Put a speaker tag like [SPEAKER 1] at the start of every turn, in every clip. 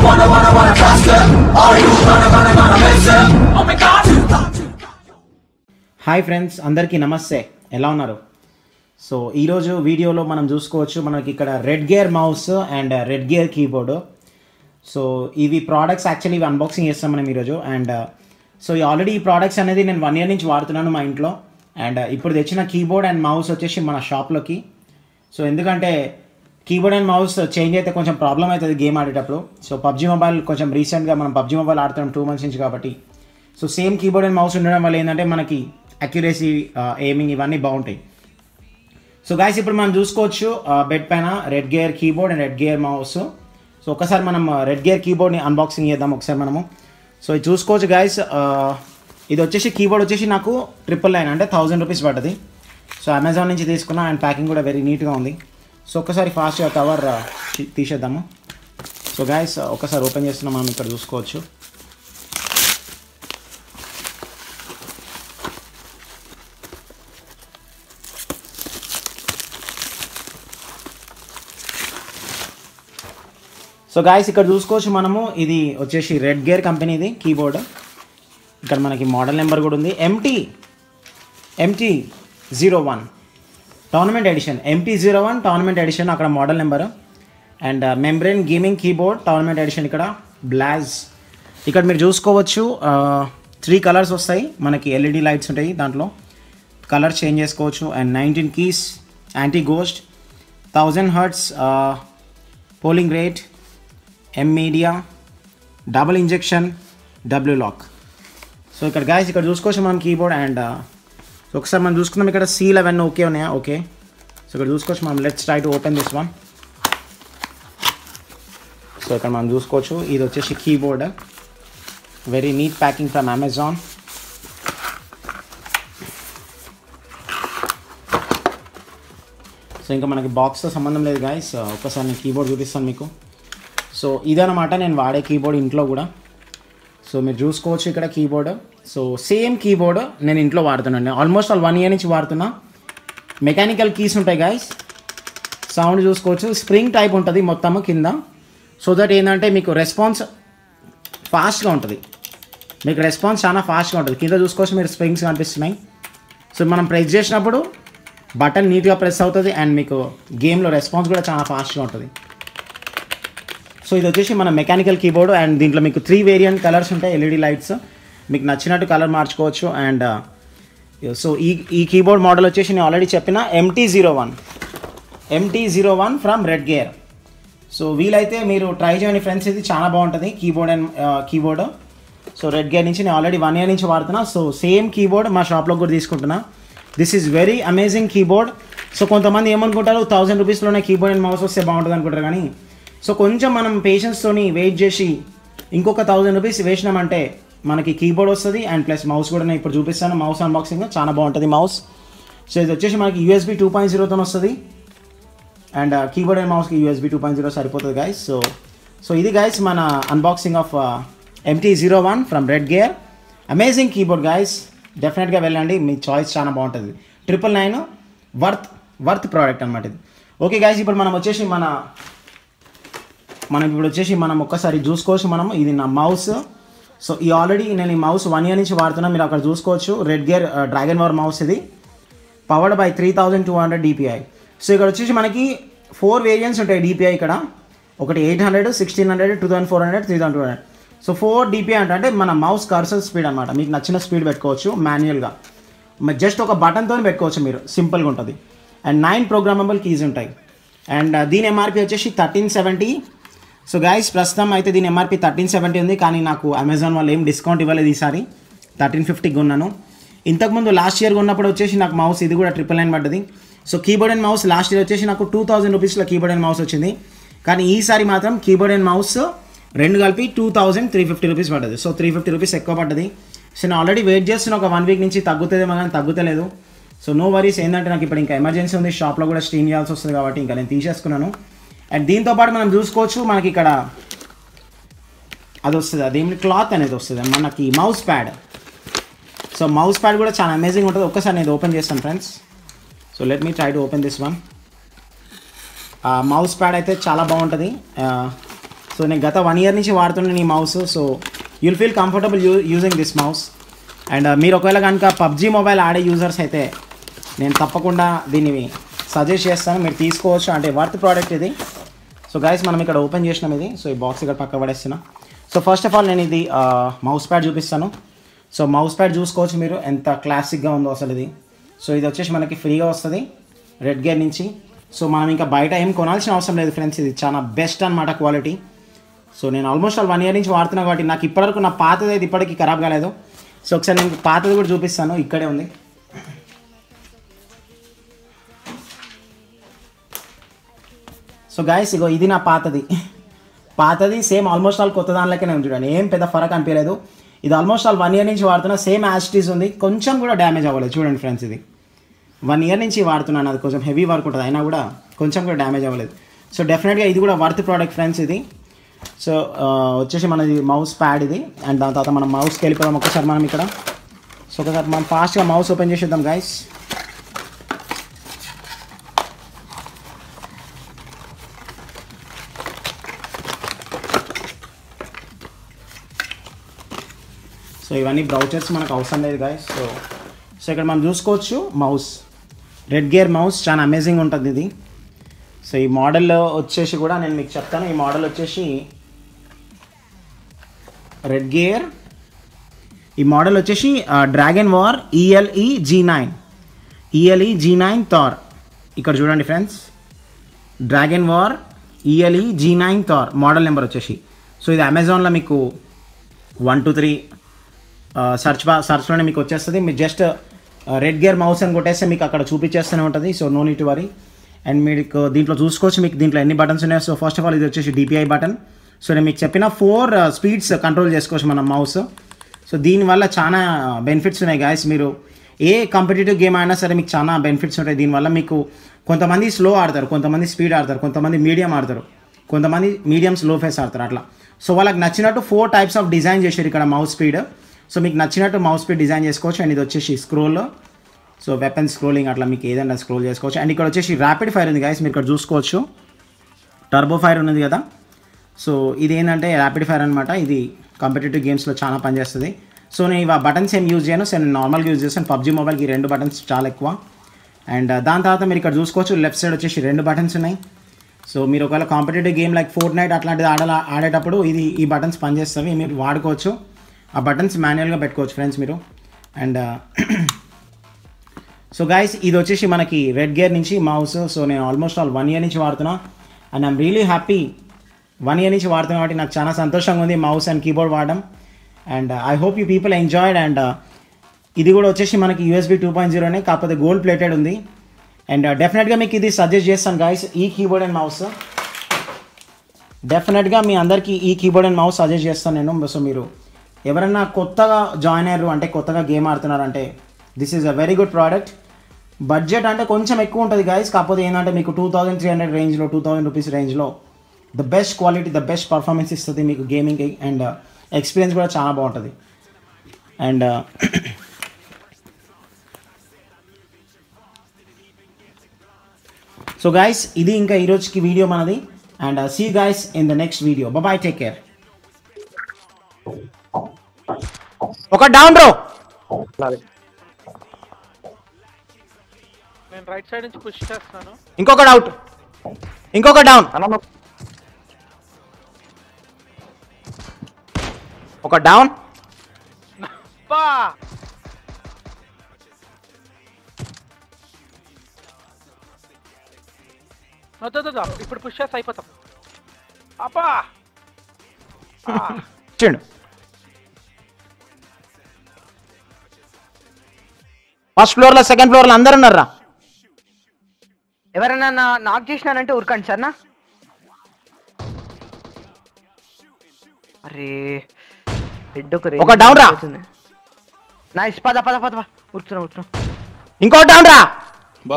[SPEAKER 1] wanna faster. Are you gonna miss it? Oh my God.
[SPEAKER 2] Hi friends, అందరికీ నమస్తే. ఎలా ఉన్నారు? సో ఈరోజు వీడియోలో మనం చూసుకోవచ్చు, మనకి ఇక్కడ red gear mouse and red gear keyboard. So ఇవి ప్రోడక్ట్స్ యాక్చువల్లీ ఇవి అన్బాక్సింగ్ చేస్తాం మనం ఈరోజు. అండ్ సో ఆల్రెడీ ఈ ప్రోడక్ట్స్ అనేది నేను 1 year నుంచి వాడుతున్నాను మా ఇంట్లో. అండ్ ఇప్పుడు తెచ్చిన కీబోర్డ్ అండ్ మౌస్ వచ్చేసి మన షాప్లోకి. సో ఎందుకంటే కీబోర్డ్ అండ్ మౌస్ చేంజ్ అయితే కొంచెం ప్రాబ్లం అవుతుంది గేమ్ ఆడేటప్పుడు. సో పబ్జీ మొబైల్ కొంచెం రీసెంట్గా మనం పబ్జీ మొబైల్ ఆడుతున్నాం 2 months నుంచి కాబట్టి. So same keyboard and mouse ఉండడం వల్ల ఏంటంటే మనకి అక్యురసీ, ఎయిమింగ్ ఇవన్నీ బాగుంటాయి. సో గైస్ ఇప్పుడు మనం చూసుకోవచ్చు బెడ్ పైన red gear keyboard and red gear mouse. So ఒకసారి మనం రెడ్ గేర్ కీబోర్డ్ని అన్బాక్సింగ్ చేద్దాం ఒకసారి మనము. సో ఇది చూసుకోవచ్చు గైస్, ఇది వచ్చేసి కీబోర్డ్ వచ్చేసి నాకు 999 అంటే 1000 రూపీస్ పడ్డది. సో అమెజాన్ నుంచి తీసుకున్నా అండ్ ప్యాకింగ్ కూడా వెరీ నీట్గా ఉంది. సో ఒకసారి ఫాస్ట్గా కవర్ తీసేద్దాము. సో గైస్ ఒకసారి ఓపెన్ చేస్తున్నాం మనం, ఇక్కడ చూసుకోవచ్చు. సో గాయస్ ఇక్కడ చూసుకోవచ్చు మనము, ఇది వచ్చేసి రెడ్ గేర్ కంపెనీది కీబోర్డ్. ఇక్కడ మనకి మోడల్ నెంబర్ కూడా ఉంది, MT01 tournament edition. MT01 tournament edition అక్కడ model number. And membrane gaming keyboard tournament edition ఇక్కడ బ్లాజ్. ఇక్కడ మీరు చూసుకోవచ్చు 3 కలర్స్ వస్తాయి మనకి, LED లైట్స్ ఉంటాయి దాంట్లో, కలర్ చేంజ్ చేసుకోవచ్చు. And 19 keys, anti ghost, 1000 Hz polling rate, M media, double injection, W lock. So ఇక్కడ గాయస్ ఇక్కడ చూసుకోవచ్చు మనం కీబోర్డ్. అండ్ సో ఒకసారి మనం చూసుకుందాం ఇక్కడ సీల్ అవన్నీ ఓకే ఉన్నాయా? ఓకే. సో ఇక్కడ చూసుకోవచ్చు మనం, let's try to open this one. So ఇక్కడ మనం చూసుకోవచ్చు ఇది వచ్చేసి keyboard, very neat packing from Amazon. So ఇంకా మనకి బాక్స్తో సంబంధం లేదు గాయస్, ఒకసారి నేను కీబోర్డ్ చూపిస్తాను మీకు. సో ఇదన్నమాట నేను వాడే కీబోర్డ్ ఇంట్లో కూడా. సో మీరు చూసుకోవచ్చు ఇక్కడ కీబోర్డ్. సో సేమ్ కీబోర్డ్ నేను ఇంట్లో వాడుతున్నాను, ఆల్మోస్ట్ 1 year నుంచి వాడుతున్నా. మెకానికల్ కీస్ ఉంటాయి గాయస్, సౌండ్ చూసుకోవచ్చు, స్ప్రింగ్ టైప్ ఉంటుంది మొత్తము కింద. సో దట్ ఏంటంటే మీకు రెస్పాన్స్ ఫాస్ట్గా ఉంటుంది, మీకు రెస్పాన్స్ చాలా ఫాస్ట్గా ఉంటుంది. కింద చూసుకోవచ్చు మీరు స్ప్రింగ్స్ కనిపిస్తున్నాయి. సో మనం ప్రెస్ చేసినప్పుడు బటన్ నీట్గా ప్రెస్ అవుతుంది అండ్ మీకు గేమ్లో రెస్పాన్స్ కూడా చాలా ఫాస్ట్గా ఉంటుంది. సో ఇది వచ్చేసి మన మెకానికల్ కీబోర్డ్. అండ్ దీంట్లో మీకు 3 వేరియంట్ కలర్స్ ఉంటాయి, LED లైట్స్, మీకు నచ్చినట్టు కలర్ మార్చుకోవచ్చు. అండ్ సో ఈ కీబోర్డ్ మోడల్ వచ్చేసి నేను ఆల్రెడీ చెప్పిన MT01 from red gear. So వీలైతే మీరు ట్రై చేయండి ఫ్రెండ్స్, ఇది చాలా బాగుంటుంది keyboard and keyboard. So red gear నుంచి నేను ఆల్రెడీ 1 year నుంచి వాడుతున్నా. సో సేమ్ కీబోర్డ్ మా షాప్లో కూడా తీసుకుంటున్నా. This is very amazing keyboard. So కొంతమంది ఏమనుకుంటారు 1000 రూపీస్లోనే కీబోర్డ్ అండ్ మౌస్ వస్తే బాగుంటుంది అనుకుంటారు, కానీ సో కొంచెం మనం పేషెన్స్తోని వెయిట్ చేసి ఇంకొక 1000 రూపీస్ వేసినామంటే మనకి కీబోర్డ్ వస్తుంది అండ్ ప్లస్ మౌస్ కూడా. నేను ఇప్పుడు చూపిస్తాను మౌస్ అన్బాక్సింగ్, చాలా బాగుంటుంది మౌస్. సో ఇది వచ్చేసి మనకి USB 2.0తో వస్తుంది. అండ్ కీబోర్డ్ అండ్ మౌస్కి USB 2.0 సరిపోతుంది గాయస్. సో ఇది గాయస్ మన unboxing of MT01 from red gear. Amazing keyboard guys, డెఫినెట్గా వెళ్ళండి, మీ చాయిస్ చాలా బాగుంటుంది. 999 వర్త్ ప్రోడక్ట్ అనమాట ఇది. ఓకే గాయస్, ఇప్పుడు మనం వచ్చేసి మనం ఒక్కసారి చూసుకోవచ్చు మనము, ఇది నా మౌస్. సో ఈ ఆల్రెడీ నేను ఈ మౌస్ 1 year నుంచి వాడుతున్నా. మీరు అక్కడ చూసుకోవచ్చు red gear dragon war mouse, ఇది పవర్డ్ బై 3200 DPI. సో ఇక్కడ వచ్చేసి మనకి 4 వేరియంట్స్ ఉంటాయి DPI ఇక్కడ, ఒకటి 800, 1600, 2400, 3200. సో 4 DPI అంటే మన మౌస్ కర్సర్ స్పీడ్ అనమాట. మీకు నచ్చిన స్పీడ్ పెట్టుకోవచ్చు మాన్యువల్గా, జస్ట్ ఒక బటన్తో పెట్టుకోవచ్చు మీరు, సింపుల్గా ఉంటుంది. అండ్ 9 ప్రోగ్రామబుల్ కీస్ ఉంటాయి. అండ్ దీని MRP వచ్చేసి 1370. సో గైస్ ప్రస్తుతం అయితే దీని MRP 1370 ఉంది, కానీ నాకు అమెజాన్ వాళ్ళు ఏం డిస్కౌంట్ ఇవ్వలేదు, ఈసారి 1350కి ఉన్నాను. ఇంతకుముందు లాస్ట్ ఇయర్ ఉన్నప్పుడు వచ్చేసి నాకు మౌస్ ఇది కూడా 999 పడ్డది. So keyboard and mouse last year వచ్చేసి నాకు 2000 రూపీస్లో కీబోర్డ్ అండ్ మౌస్ వచ్చింది, కానీ ఈసారి మాత్రం కీబోర్డ్ అండ్ మౌస్ రెండు కలిపి 2350 రూపీస్ పడ్డది. సో 350 రూపీస్ ఎక్కువ పడ్డది. సో నేను ఆల్రెడీ వెయిట్ చేస్తున్నా ఒక 1 week నుంచి, తగ్గుతుందేమో కానీ తగ్గుతలేదు. సో నో వరీస్, ఏంటంటే నాకు ఇప్పుడు ఇంకా ఎమర్జెన్సీ ఉంది, షాప్లో కూడా స్టీమ్ చేయాల్సి వస్తుంది కాబట్టి ఇంకా నేను తీసేసుకున్నాను. అండ్ దీంతోపాటు మనం చూసుకోవచ్చు మనకి ఇక్కడ అది వస్తుంది, అదేమి క్లాత్ అనేది వస్తుంది మనకి mouse pad. So mouse pad కూడా చాలా అమేజింగ్ ఉంటుంది. ఒక్కసారి నేను ఓపెన్ చేస్తాను friends. So let me try to open this one. Mouse pad అయితే చాలా బాగుంటుంది. సో నేను గత 1 year నుంచి వాడుతున్నాను ఈ mouse. So you'll feel comfortable using this mouse. And మీరు ఒకవేళ కనుక పబ్జీ మొబైల్ ఆడే యూజర్స్ అయితే నేను తప్పకుండా దీన్ని సజెస్ట్ చేస్తాను, మీరు తీసుకోవచ్చు. అంటే వర్త్ ప్రోడక్ట్ ఇది. సో గైస్ మనం ఇక్కడ ఓపెన్ చేసినాం ఇది. సో ఈ బాక్స్ ఇక్కడ పక్క పడేస్తున్నా. సో ఫస్ట్ ఆఫ్ ఆల్ నేను ఇది మౌస్ ప్యాడ్ చూపిస్తాను. సో మౌస్ ప్యాడ్ చూసుకోవచ్చు మీరు ఎంత క్లాసిక్గా ఉందో అసలు ఇది. సో ఇది వచ్చేసి మనకి ఫ్రీగా వస్తుంది రెడ్ గేర్ నుంచి. సో మనం ఇంకా బయట ఏం కొనాల్సిన అవసరం లేదు ఫ్రెండ్స్, ఇది చాలా బెస్ట్ అనమాట క్వాలిటీ. సో నేను ఆల్మోస్ట్ 1 year నుంచి వాడుతున్నాను కాబట్టి నాకు ఇప్పటివరకు నా పాతది అయితే ఇప్పటికీ ఖరాబ్ కాలేదు. సో ఒకసారి నేను పాతది కూడా చూపిస్తాను, ఇక్కడే ఉంది. సో గైస్ ఇగో ఇది నా పాతది సేమ్ ఆల్మోస్ట్ ఆల్ కొత్త దానిలోనే ఉంది చూడండి, ఏం పెద్ద ఫరక్ అనిపించలేదు. ఇది ఆల్మోస్ట్ ఆల్ 1 year నుంచి వాడుతున్నా, సేమ్ యాస్టీస్ ఉంది, కొంచెం కూడా డ్యామేజ్ అవ్వలేదు. చూడండి ఫ్రెండ్స్ ఇది 1 year నుంచి వాడుతున్నాను, అది కొంచెం హెవీ వర్క్ ఉంటుంది అయినా కూడా కొంచెం కూడా డ్యామేజ్ అవ్వలేదు. సో డెఫినెట్గా ఇది కూడా వర్త్ ప్రోడక్ట్ ఫ్రెండ్స్ ఇది. సో వచ్చేసి మనది మౌస్ ప్యాడ్ ఇది. అండ్ దాని తర్వాత మనం మౌస్కి వెళ్ళిపోదాం ఒకసారి మనం ఇక్కడ. సో ఒకసారి మనం ఫాస్ట్గా మౌస్ ఓపెన్ చేసేద్దాం గైస్. సో ఇవన్నీ బ్రౌచర్స్ మనకు అవసరం లేదు గైస్. సో ఇక్కడ మనం చూసుకోవచ్చు మౌస్, రెడ్ గేర్ మౌస్ చాలా అమేజింగ్ ఉంటుంది ఇది. సో ఈ మోడల్ వచ్చేసి కూడా నేను మీకు చెప్తాను. ఈ మోడల్ వచ్చేసి రెడ్ గేర్, ఈ మోడల్ వచ్చేసి dragon war ELE G9 Thor. ఇక్కడ చూడండి friends, dragon war ELE G9 Thor model number వచ్చేసి. సో ఇది అమెజాన్లో మీకు 1 2 3 సర్చ్లోనే మీకు వచ్చేస్తుంది. మీరు జస్ట్ రెడ్ గేర్ మౌస్ అని కొట్టేస్తే మీకు అక్కడ చూపించేస్తూనే ఉంటుంది. So no need to worry. And మీకు దీంట్లో చూసుకోవచ్చు మీకు దీంట్లో ఎన్ని బటన్స్ ఉన్నాయి. సో ఫస్ట్ ఆఫ్ ఆల్ ఇది వచ్చేసి DPI బటన్. సో నేను మీకు చెప్పిన 4 స్పీడ్స్ కంట్రోల్ చేసుకోవచ్చు మన మౌస్. సో దీనివల్ల చాలా బెనిఫిట్స్ ఉన్నాయి గాయస్. మీరు ఏ కాంపిటేటివ్ గేమ్ అయినా సరే మీకు చాలా బెనిఫిట్స్ ఉంటాయి దీనివల్ల. మీకు కొంతమంది స్లో ఆడతారు, కొంతమంది స్పీడ్ ఆడతారు, కొంతమంది మీడియం ఆడతారు, కొంతమంది మీడియం స్లో ఫేస్ ఆడతారు అట్లా. సో వాళ్ళకి నచ్చినట్టు 4 types ఆఫ్ డిజైన్ చేశారు ఇక్కడ మౌస్ స్పీడ్. సో మీకు నచ్చినట్టు మౌస్ స్పీడ్ డిజైన్ చేసుకోవచ్చు. అండ్ ఇది వచ్చేసి స్క్రోల్, సో వెపన్ స్క్రోలింగ్ అట్లా మీకు ఏదైనా స్క్రోల్ చేసుకోవచ్చు. అండ్ ఇక్కడ వచ్చేసి ర్యాపిడ్ ఫైర్ ఉంది గాయస్, మీరు ఇక్కడ చూసుకోవచ్చు టర్బో ఫైర్ ఉన్నది కదా. సో ఇది ఏంటంటే ర్యాపిడ్ ఫైర్ అనమాట. ఇది కాంపిటేటివ్ గేమ్స్లో చాలా పనిచేస్తుంది. సో నేను ఇవి బటన్స్ ఏం యూజ్ చేయను, సో నేను నార్మల్గా యూజ్ చేస్తాను. పబ్జీ మొబైల్కి 2 buttons చాలా ఎక్కువ. అండ్ దాని తర్వాత మీరు ఇక్కడ చూసుకోవచ్చు లెఫ్ట్ సైడ్ వచ్చేసి 2 buttons ఉన్నాయి. సో మీరు ఒకవేళ కాంపిటేటివ్ గేమ్ లైక్ Fortnite అట్లాంటిది ఆడేటప్పుడు ఈ బటన్స్ పనిచేస్తాయి, మీరు వాడుకోవచ్చు. ఆ బటన్స్ మాన్యువల్గా పెట్టుకోవచ్చు ఫ్రెండ్స్ మీరు. అండ్ సో గైస్ ఇది వచ్చేసి మనకి రెడ్ గేర్ నుంచి మౌస్. సో నేను ఆల్మోస్ట్ ఆల్ 1 year నుంచి వాడుతున్నా. And I'm really happy 1 year నుంచి వాడుతున్నా కాబట్టి నాకు చాలా సంతోషంగా ఉంది మౌస్ అండ్ కీబోర్డ్ వాడడం. And I hope you people enjoyed. అండ్ ఇది కూడా వచ్చేసి మనకి USB 2.0 కాకపోతే గోల్డ్ ప్లేటెడ్ ఉంది. అండ్ డెఫినెట్గా మీకు ఇది సజెస్ట్ చేస్తాను గైస్, ఈ కీబోర్డ్ అండ్ మౌస్ డెఫినెట్గా మీ అందరికీ ఈ కీబోర్డ్ అండ్ మౌస్ సజెస్ట్ చేస్తాను నేను. సో మీరు ఎవరైనా కొత్తగా జాయిన్ అయ్యారు అంటే కొత్తగా గేమ్ ఆడుతున్నారు అంటే this is a very good product. Budget అంటే కొంచెం ఎక్కువ ఉంటుంది గైస్, కాకపోతే ఏంటంటే మీకు 2300 రేంజ్లో 2000 రూపీస్ రేంజ్లో the best quality the best performance ఇస్తుంది మీకు గేమింగ్కి. అండ్ ఎక్స్పీరియన్స్ కూడా చాలా బాగుంటుంది. అండ్ సో గైస్ ఇది ఇంకా ఈరోజుకి వీడియో మనది. And see guys in the next video. Bye, take care. ఒక డౌన్ బ్రో,
[SPEAKER 3] నేను రైట్ సైడ్ నుంచి పుష్ చేస్తాను.
[SPEAKER 2] ఇంకొక అవుట్, ఇంకొక డౌన్, ఒక డౌన్.
[SPEAKER 3] బా వద్దా ఇప్పుడు పుష్ చేస్తా అయిపోతాం. అబ్బా
[SPEAKER 2] చూడు ఫస్ట్ ఫ్లోర్లో సెకండ్ ఫ్లోర్లో అందరు ఉన్నారా?
[SPEAKER 4] ఎవరైనా నాక్ చేసినానంటే ఉరకండి సార్. అరే
[SPEAKER 2] ఒక డౌన్ రా.
[SPEAKER 4] నైస్, పద పద పద ఉరుకుతున్నా.
[SPEAKER 2] ఇంకో డౌన్ రా,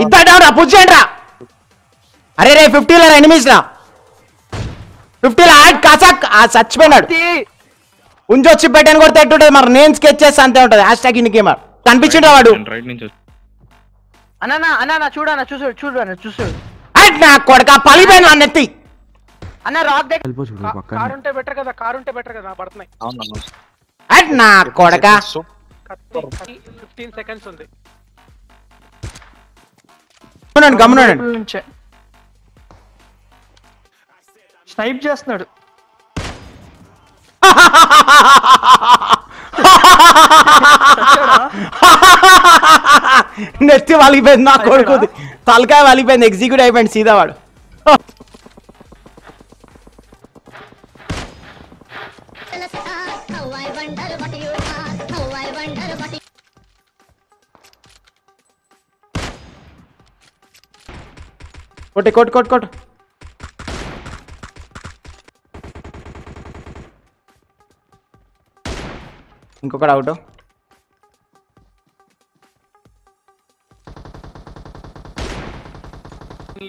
[SPEAKER 2] ఇద్దరు డౌన్ రా, పుష్ చేయండి రా. అరే రే 50 ఎనిమిస్ రా, 50 కాసాక్ చచ్చిపోయినాడు. ఉంచొచ్చి పెట్టాను కొడితే ఎట్టుంటది మరి, నేను స్కెచ్ చేస్తే అంతే ఉంటుంది. హ్యాష్ ఇంకే మరి కనిపించిండ్రా వాడు.
[SPEAKER 4] అన్నా చూడు చూసాడు
[SPEAKER 2] నా కొడుక పలిపోయిన నెత్తి
[SPEAKER 4] అన్న రాక్ దగ్గర
[SPEAKER 5] వెళ్ళిపోవచ్చు బ్రో పక్కన.
[SPEAKER 3] కార్ ఉంటే బెటర్ కదా, కార్ ఉంటే బెటర్ కదా, పడుతున్నాయి.
[SPEAKER 6] అవునవును.
[SPEAKER 2] అట్ నా కొడక
[SPEAKER 3] కత్తి 15 seconds ఉంది.
[SPEAKER 2] గమనండి
[SPEAKER 7] నుంచే స్నైప్ చేస్తున్నాడు.
[SPEAKER 2] నెత్తి వాలిపోయింది నా కొడుకు, తలకాయ వాలిపోయింది, ఎగ్జిక్యూట్ అయిపోయింది సీదా వాడు. కొట్టి కొట్టు కొట్టు కొట్టు. ఇంకొకటి అవుట్.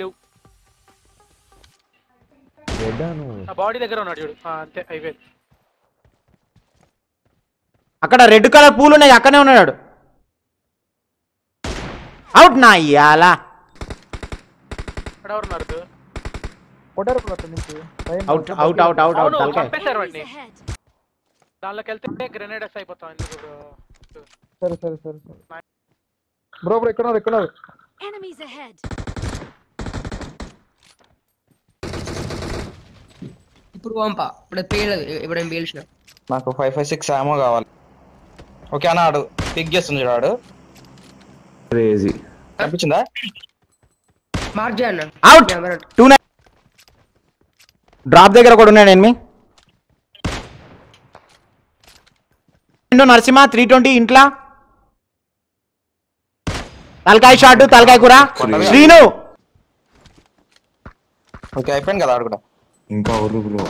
[SPEAKER 3] లేవు. ఆ బాడీ దగ్గర ఉన్నాడు చూడు. అంతే అయిపోయింది.
[SPEAKER 2] అక్కడ రెడ్ కలర్ పూలు ఉన్నాయి, అక్కడనే ఉన్నాడు. అవుట్ నా ఇయాలా.
[SPEAKER 3] అక్కడ ఎవరు ఉన్నారు?
[SPEAKER 2] Out out out out out. తలకాయ
[SPEAKER 3] చంపేశారు వాడిని. దానిలోకి వెళ్తే గ్రెనేడర్స్ అయిపోతాం.
[SPEAKER 7] సరే సరే సరే సరే బ్రో బ్రో ఎక్కడ
[SPEAKER 8] Enemies ahead.
[SPEAKER 9] ఇప్పుడు పంప ఇప్పుడు పేయలేదు, ఇప్పుడు ఏం పేల్చిన.
[SPEAKER 6] నాకు 556 ఆమో కావాలి. ఓకే అన్న, ఆడు పిక్ చేస్తుంది చూడు. ఆడు
[SPEAKER 5] క్రేజీ
[SPEAKER 6] కనిపించిందా?
[SPEAKER 9] మార్క్ చేయన్న.
[SPEAKER 2] అవుట్. 2 డ్రాప్ దగ్గర కూడా ఉన్నాడు ఎనిమి. నరసింహ 320 ఇంట్లో తలకాయ షాట్, తలకాయ కూర. శ్రీను
[SPEAKER 6] ఓకే అయిపోయింది కదా. ఆడు కూడా
[SPEAKER 5] ఇంకా ఎవరు bro?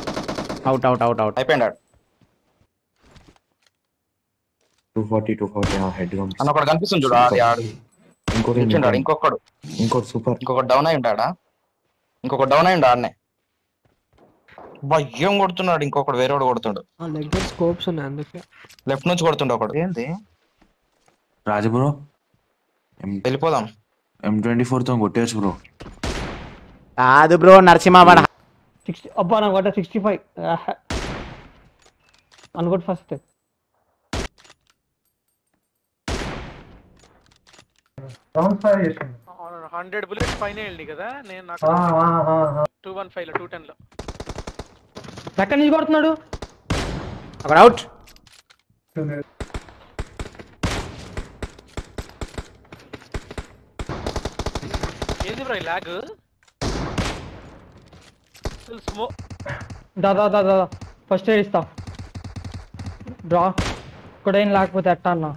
[SPEAKER 2] Out out out out.
[SPEAKER 6] అయిపోయింది. ఆడు
[SPEAKER 5] 240 హెడ్ గన్.
[SPEAKER 6] అన్న ఒకటి కనిపిస్తుంది చూడు. అది ఆడు
[SPEAKER 5] ఇంకోటి
[SPEAKER 6] కూర్చుంటాడు. ఇంకొకడు
[SPEAKER 5] సూపర్.
[SPEAKER 6] ఇంకొకటి డౌన్ అయి ఉంటాడా? ఇంకొకటి డౌన్ అయ్యిండు ఆడనే. భయం కొడుతున్నాడు. ఇంకొకటి వేరేవాడు కొడుతుండు.
[SPEAKER 7] స్కోప్స్ ఉన్నాయి అందుకే.
[SPEAKER 6] లెఫ్ట్ నుంచి కొడుతుండు ఒకడు.
[SPEAKER 5] ఏంది రాజు బ్రో?
[SPEAKER 6] వెళ్ళిపోదాం.
[SPEAKER 5] M24 తో కొట్టేయచ్చు బ్రో.
[SPEAKER 2] కాదు బ్రో, నరసింహ వాడ
[SPEAKER 7] 60 అబ్బా నాకు కొట్ట 65 అనుకోటి ఫస్ట్.
[SPEAKER 3] 100 bullets పైన వెళ్ళి కదా. నేను నాకు 215 లో 210 లో
[SPEAKER 7] ఎక్కడి నుంచి కొడుతున్నాడు?
[SPEAKER 2] అక్కడ అవుట్.
[SPEAKER 3] ఏంది బ్రో ఈ లాగ్?
[SPEAKER 7] దాదా దాదా ఫస్ట్ ఎయిడ్ ఇస్తా డ్రా. ఇక్కడ ఏం లేకపోతే ఎట్టా అన్నా.